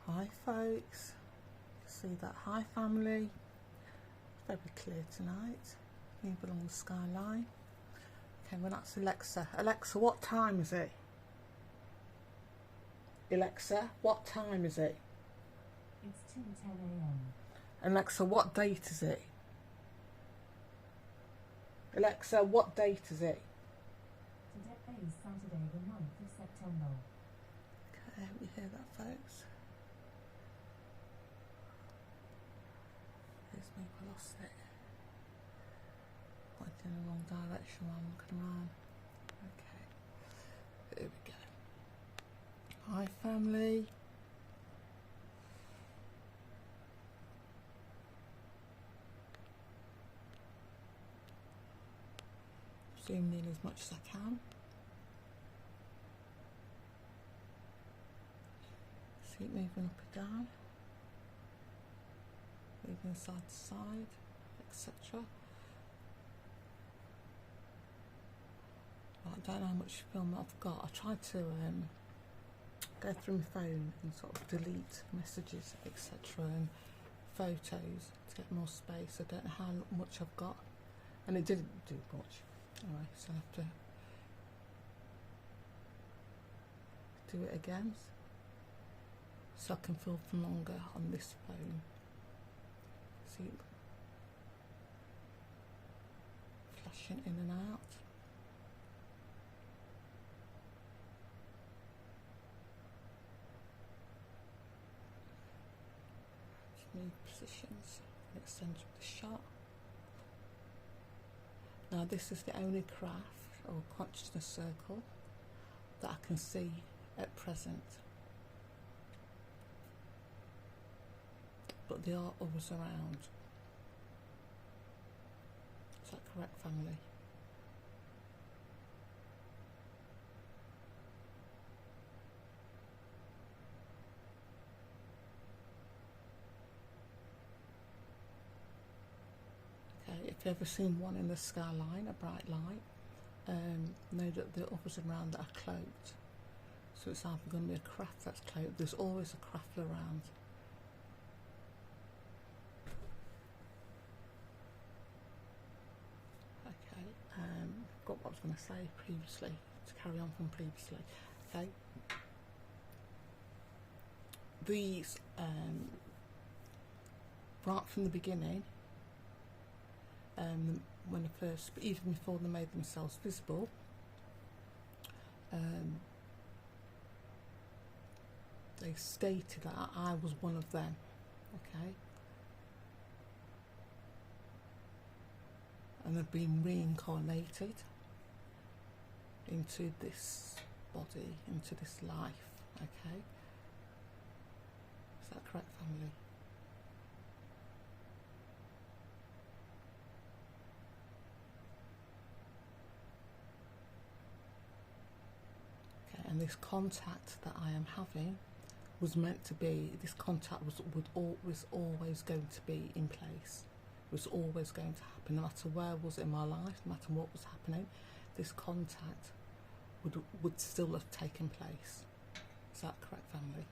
Hi folks, see that? Hi family, very clear tonight, move along the skyline. Okay, well that's Alexa. Alexa, what time is it? Alexa, what time is it? It's 2:10 a.m. Alexa, what date is it? Alexa, what date is it? Today is Saturday, the 9th of September. Okay, I hope you hear that, folks. Here's me, I lost it. Went in the wrong direction while I'm looking around. Okay, here we go. Hi family. Zoom in as much as I can. See it moving up and down, moving side to side, etc. I don't know how much film I've got. I tried to go through my phone and sort of delete messages, etc. and photos to get more space. I don't know how much I've got, and it didn't do much. Anyway, so I have to do it again so I can film for longer on this phone. See it flashing in and out. Just move positions and extend the shot. Now this is the only craft or consciousness circle that I can see at present. But there are others around. Is that correct, family? Okay, if you've ever seen one in the skyline, a bright light, know that there are others around that are cloaked. So it's either going to be a craft that's cloaked. There's always a craft around. Got what I was going to say previously, to carry on from previously. Okay, these right from the beginning, when they first, even before they made themselves visible, they stated that I was one of them. Okay, and they've been reincarnated into this body, into this life. Okay, is that correct, family? Okay, and this contact that I am having was meant to be, this contact was always going to be in place. It was always going to happen, no matter where I was in my life, no matter what was happening, this contact would still have taken place. Is that correct, family?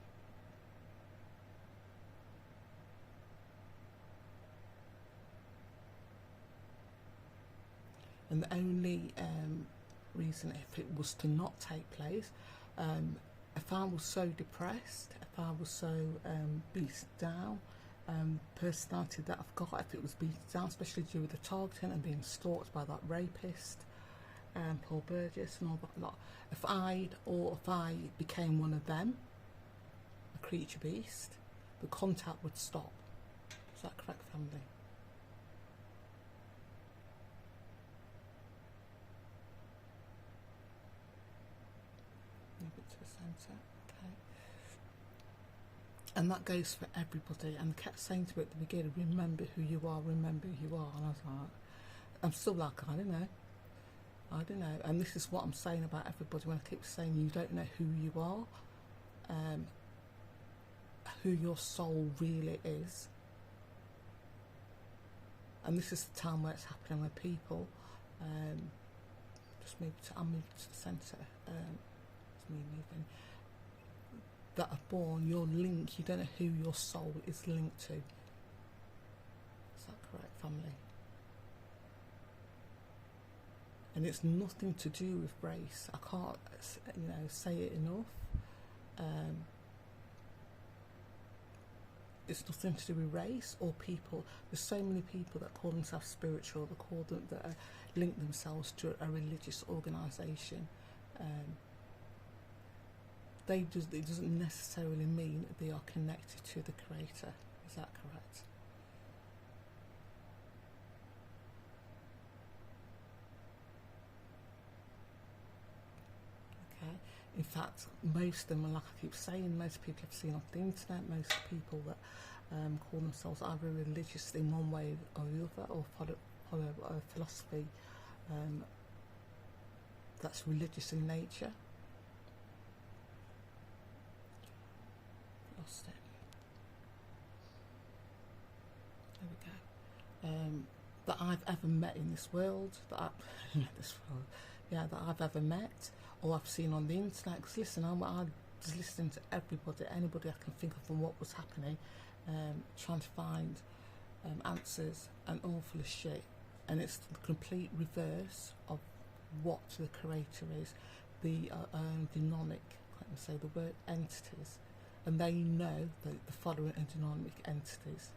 And the only reason if it was to not take place, if I was so depressed, if I was so beat down, personality that I've got, if it was beaten down, especially due to the targeting and being stalked by that rapist, Paul Burgess and all that lot, if I became one of them, a creature beast, the contact would stop. Is that correct, family? Move it to the centre. Okay. And that goes for everybody. And I kept saying to it at the beginning, remember who you are, remember who you are. And I was like, I'm still like, I don't know. And this is what I'm saying about everybody when I keep saying you don't know who you are, who your soul really is. And this is the time where it's happening with people. I'll move to the centre. It's me moving. that are born, your link, you don't know who your soul is linked to. Is that correct, family? And it's nothing to do with race. I can't, say it enough. It's nothing to do with race or people. There's so many people that call themselves spiritual, that link themselves to a religious organisation. It doesn't necessarily mean they are connected to the Creator. Is that correct? Okay. In fact, most of them, like I keep saying, most people I've seen off the internet, most people that call themselves either religious in one way or the other, or follow a philosophy that's religious in nature. Lost it. There we go. That I've ever met in this world, that I've ever met, or I've seen on the internet. Because listen, I was listening to anybody I can think of from what was happening, trying to find answers, and all full of shit. And it's the complete reverse of what the Creator is. The demonic, I can say the word, entities. And they know that the following are demonic entities.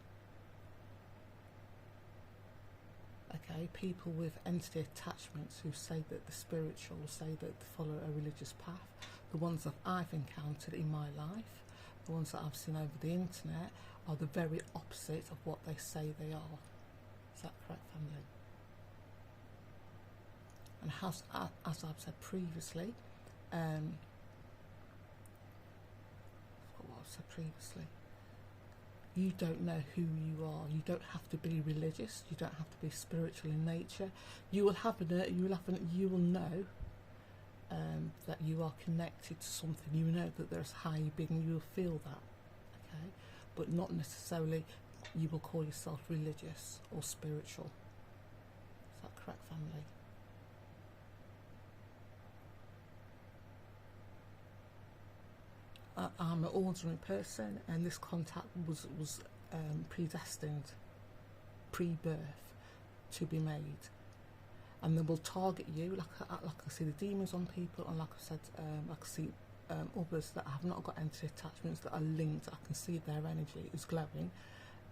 Okay, people with entity attachments who say that the spiritual, say that they follow a religious path, the ones that I've encountered in my life, the ones that I've seen over the internet, are the very opposite of what they say they are. Is that correct, family? And as I've said previously, you don't know who you are. You don't have to be religious. You don't have to be spiritual in nature. You will know that you are connected to something. You know that there's higher being. You will feel that, okay? But not necessarily you will call yourself religious or spiritual. Is that correct, family? I'm an ordinary person, and this contact was predestined, pre-birth, to be made. And they will target you, like I see the demons on people, and like I said, I can see others that have not got entity attachments, that are linked. I can see their energy is glowing,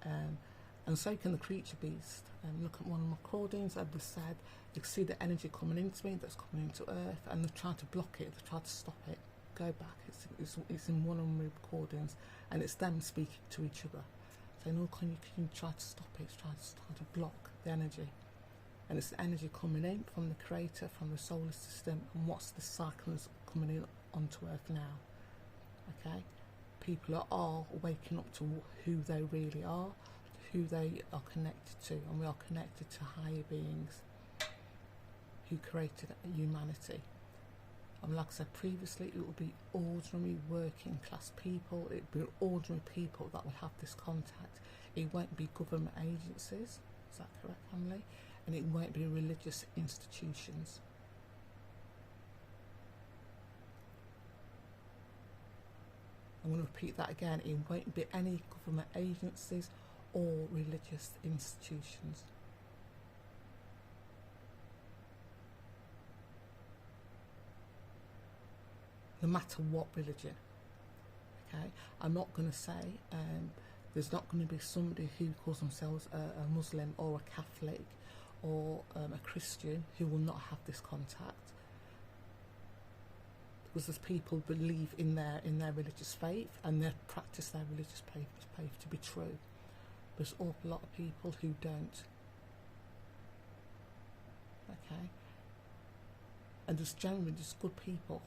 and so can the creature beast. Look at one of my recordings, I've just said, you can see the energy coming into me, that's coming into Earth, and they're trying to block it, they're trying to stop it. Go back, it's in one of my recordings, and it's them speaking to each other, saying, oh, can you try to stop it, it's trying to block the energy. And it's the energy coming in from the Creator, from the solar system, and what's the cycles coming in onto Earth now. Okay, people are waking up to who they really are, who they are connected to, and we are connected to higher beings who created humanity. And like I said previously, it will be ordinary working class people, it will be ordinary people that will have this contact. It won't be government agencies, is that correct, family? And it won't be religious institutions. I'm going to repeat that again, it won't be any government agencies or religious institutions. No matter what religion, okay? I'm not going to say there's not going to be somebody who calls themselves a Muslim or a Catholic or a Christian who will not have this contact, because there's people who believe in their religious faith and they practice their religious faith to be true. There's an awful lot of people who don't, okay? And just generally just good people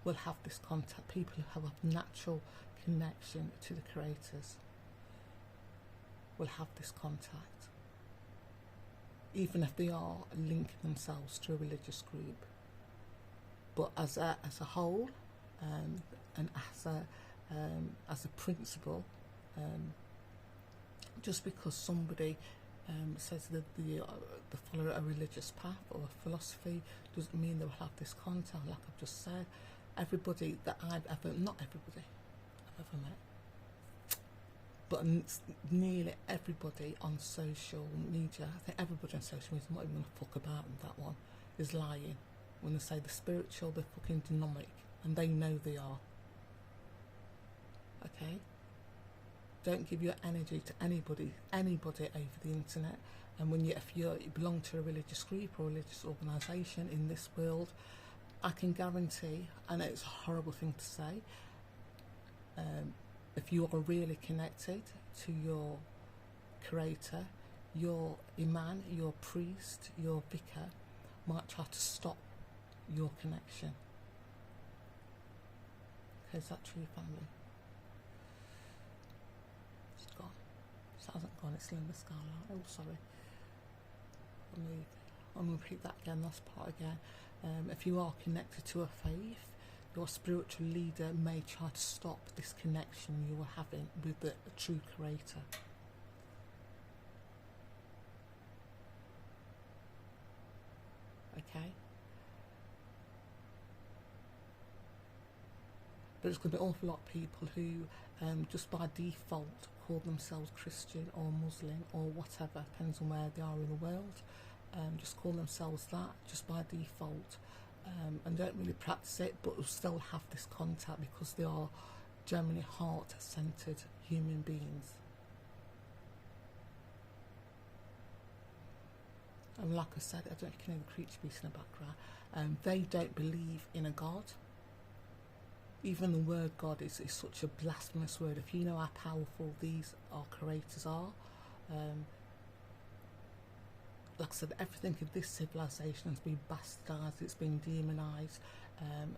will have this contact, people who have a natural connection to the creators will have this contact, even if they are linking themselves to a religious group. But as a whole, and as a principle, just because somebody says that they follow a religious path or a philosophy doesn't mean they'll have this contact. Like I've just said, everybody that I've ever, not everybody I've ever met, but nearly everybody on social media, I think everybody on social media, I'm not even going to fuck about with that one, is lying. When they say the spiritual, they're fucking demonic, and they know they are. Okay? Don't give your energy to anybody over the internet. And when if you belong to a religious group or a religious organisation in this world, I can guarantee, and it's a horrible thing to say, if you are really connected to your creator, your imam, your priest, your vicar might try to stop your connection. Okay, is that true, family? It's gone. It hasn't gone, it's still in the skylight. Oh, sorry. I'm going to repeat that again, last part again. If you are connected to a faith, your spiritual leader may try to stop this connection you are having with the true creator. Okay? But there's going to be an awful lot of people who just by default call themselves Christian or Muslim or whatever, depends on where they are in the world, just call themselves that just by default, and don't really practice it, but will still have this contact because they are generally heart-centered human beings. And like I said, I don't know if you can hear the creature beast in the background, they don't believe in a God. Even the word God is such a blasphemous word. If you know how powerful these our creators are, like I said, everything in this civilization has been bastardized, it's been demonized,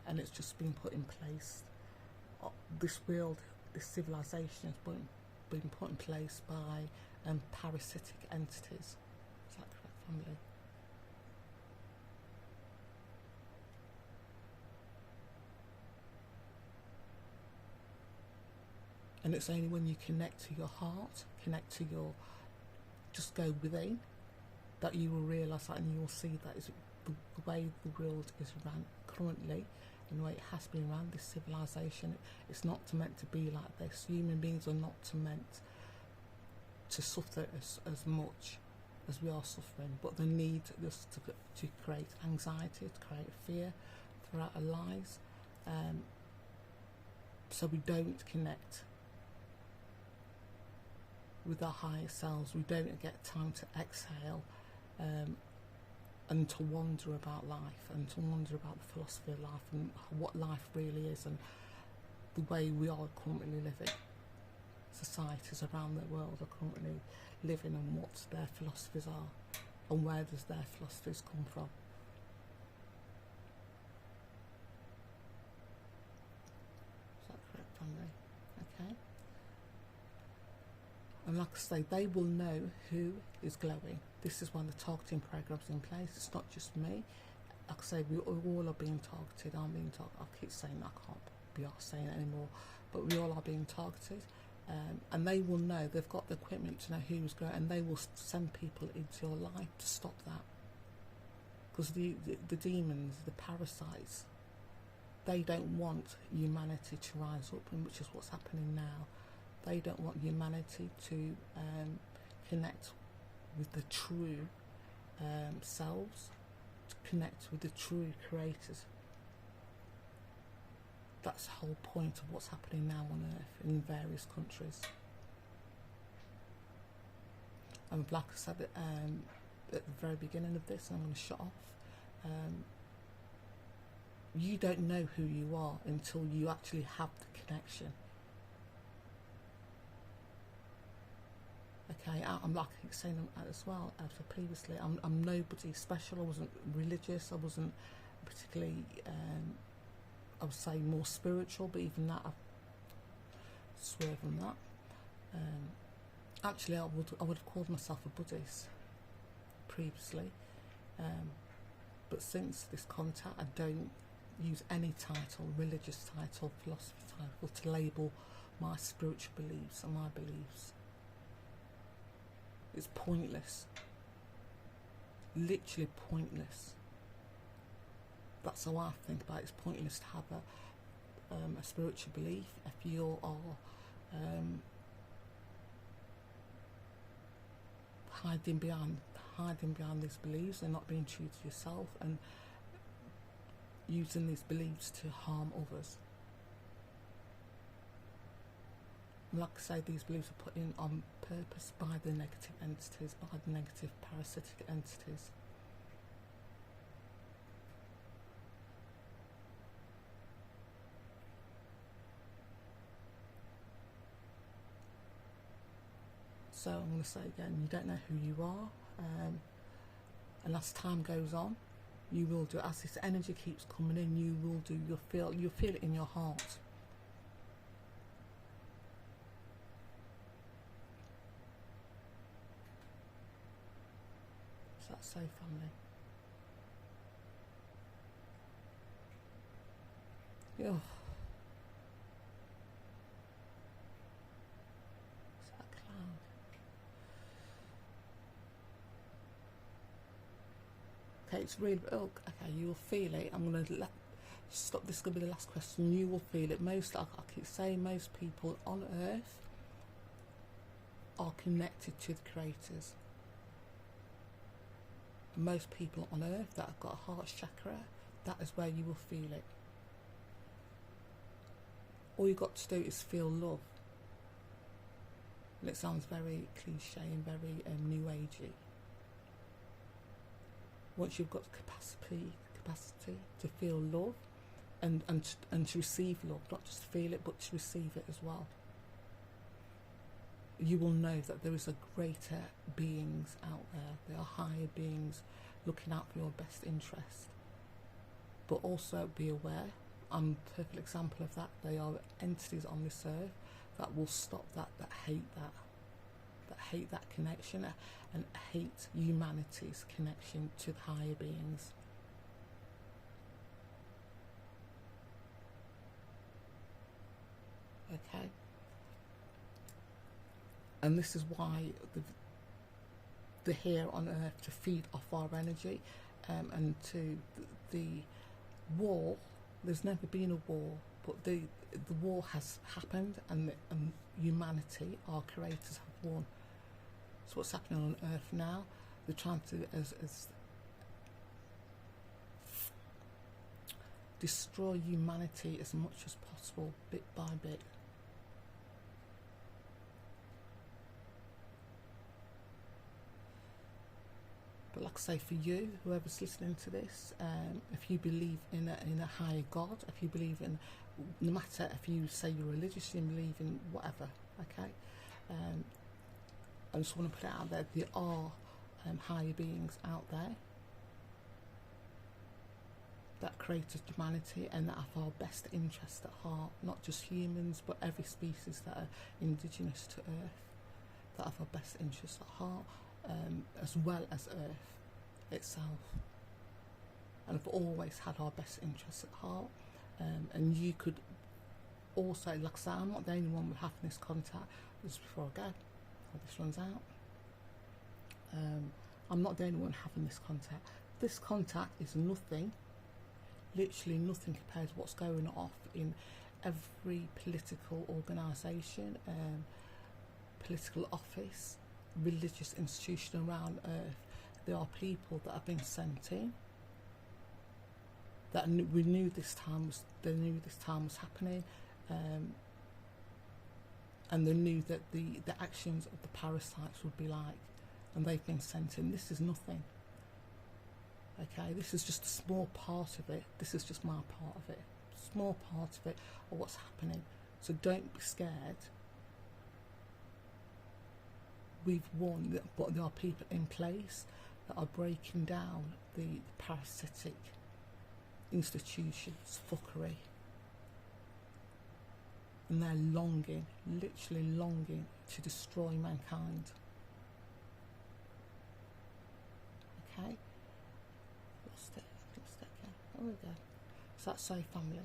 and it's just been put in place. This world, this civilization has been put in place by parasitic entities. Is that correct, family? And it's only when you connect to your heart, connect to your, just go within, that you will realise that, and you will see that is the way the world is run currently, and the way it has been run, this civilization. It's not meant to be like this. Human beings are not meant to suffer as much as we are suffering, but they need this to create anxiety, to create fear throughout our lives, so we don't connect with our higher selves. We don't get time to exhale, and to wonder about life, and to wonder about the philosophy of life and what life really is, and the way we are currently living. Societies around the world are currently living, and what their philosophies are, and where does their philosophies come from. Is that correct, family? Okay. And like I say, they will know who is glowing. This is why the targeting program's in place. It's not just me. Like I say, we all are being targeted. I'm being targeted. I keep saying that, I can't be arsed saying it anymore. But we all are being targeted. And they will know, they've got the equipment to know who's glowing, and they will send people into your life to stop that. Because the demons, the parasites, they don't want humanity to rise up, and which is what's happening now. They don't want humanity to connect with the true selves, to connect with the true creators. That's the whole point of what's happening now on Earth in various countries. And like I said at the very beginning of this, and I'm going to shut off, you don't know who you are until you actually have the connection. Okay, I'm like I keep saying as well as previously, I'm nobody special. I wasn't religious, I wasn't particularly, I would say more spiritual, but even that, I've swerved from that. Actually, I would have called myself a Buddhist previously, but since this contact, I don't use any title, religious title, philosophy title, to label my spiritual beliefs and my beliefs. It's pointless, literally pointless. that's how I think about it. It's pointless to have a spiritual belief if you are hiding behind these beliefs and not being true to yourself and using these beliefs to harm others. Like I say, these beliefs are put in on purpose by the negative entities, by the negative parasitic entities. So I'm going to say again, you don't know who you are, and as time goes on, you will do, as this energy keeps coming in, you'll feel it in your heart. So that's so family. Oh. It's that cloud. Okay, it's really, okay, you will feel it. I'm going to stop, this is going to be the last question. You will feel it. Most, like I keep saying, most people on earth are connected to the creators. Most people on earth that have got a heart chakra, that is where you will feel it. All you've got to do is feel love. And it sounds very cliche and very new agey. Once you've got capacity to feel love and to receive love, not just feel it but to receive it as well, you will know that there is a greater beings out there. There are higher beings looking out for your best interest. But also be aware, I'm a perfect example of that. They are entities on this earth that will stop that hate that connection and hate humanity's connection to the higher beings. Okay. And this is why they're here on earth, to feed off our energy, and to the war. There's never been a war, but the war has happened, and humanity, our creators, have won. So what's happening on earth now? They're trying to as destroy humanity as much as possible, bit by bit. But like I say, for you, whoever's listening to this, if you believe in a higher God, if you believe in, no matter if you say you're religious, you believe in whatever, okay? I just want to put it out there, there are higher beings out there that created humanity and that have our best interests at heart, not just humans, but every species that are indigenous to Earth, that have our best interests at heart, as well as Earth itself, and have always had our best interests at heart. And you could also, like I say, I'm not the only one with having this contact. Just before I go, before this runs out, I'm not the only one having this contact. This contact is nothing, literally nothing, compared to what's going off in every political organisation, political office, religious institution around Earth. There are people that have been sent in that we knew this time was happening, and they knew that the actions of the parasites would be like, and they've been sent in. This is nothing. Okay, this is just a small part of it. This is just my part of it, small part of it, of what's happening. So don't be scared. We've won, but there are people in place that are breaking down the parasitic institutions, fuckery, and they're longing, literally longing to destroy mankind. Okay, lost it again. There we go. So that's so family,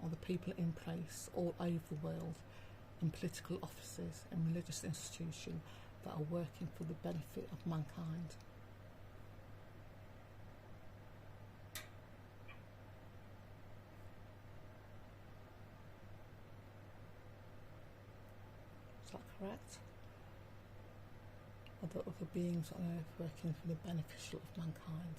all the people in place all over the world, in political offices and religious institutions, that are working for the benefit of mankind. that correct? Are there other beings on earth working for the beneficial of mankind?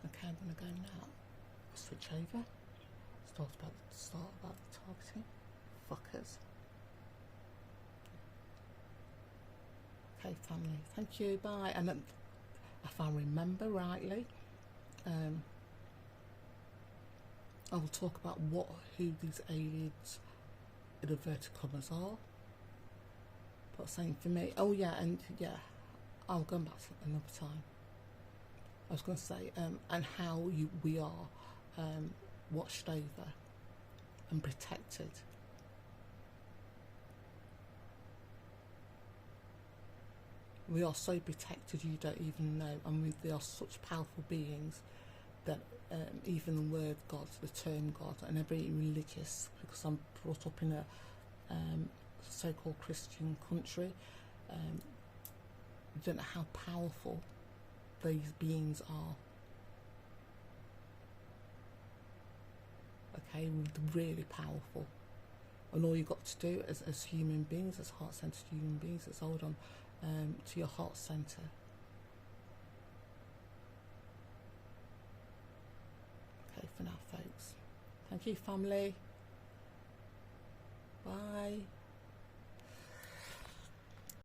Okay, I'm going to go now. Switch over. Start about the targeting. Fuckers. Okay, family. Thank you. Bye. And if I remember rightly, I will talk about who these aliens in inverted commas are. But same for me. Oh yeah, and yeah, I'll go back to it another time. I was going to say, and how we are watched over and protected. We are so protected you don't even know. I mean, they are such powerful beings that even the word God, the term God, and every religious, because I'm brought up in a so-called Christian country, you don't know how powerful these beings are. Okay, really powerful. And all you've got to do as human beings, as heart-centered human beings, is hold on to your heart centre. Okay, for now, folks. Thank you, family. Bye.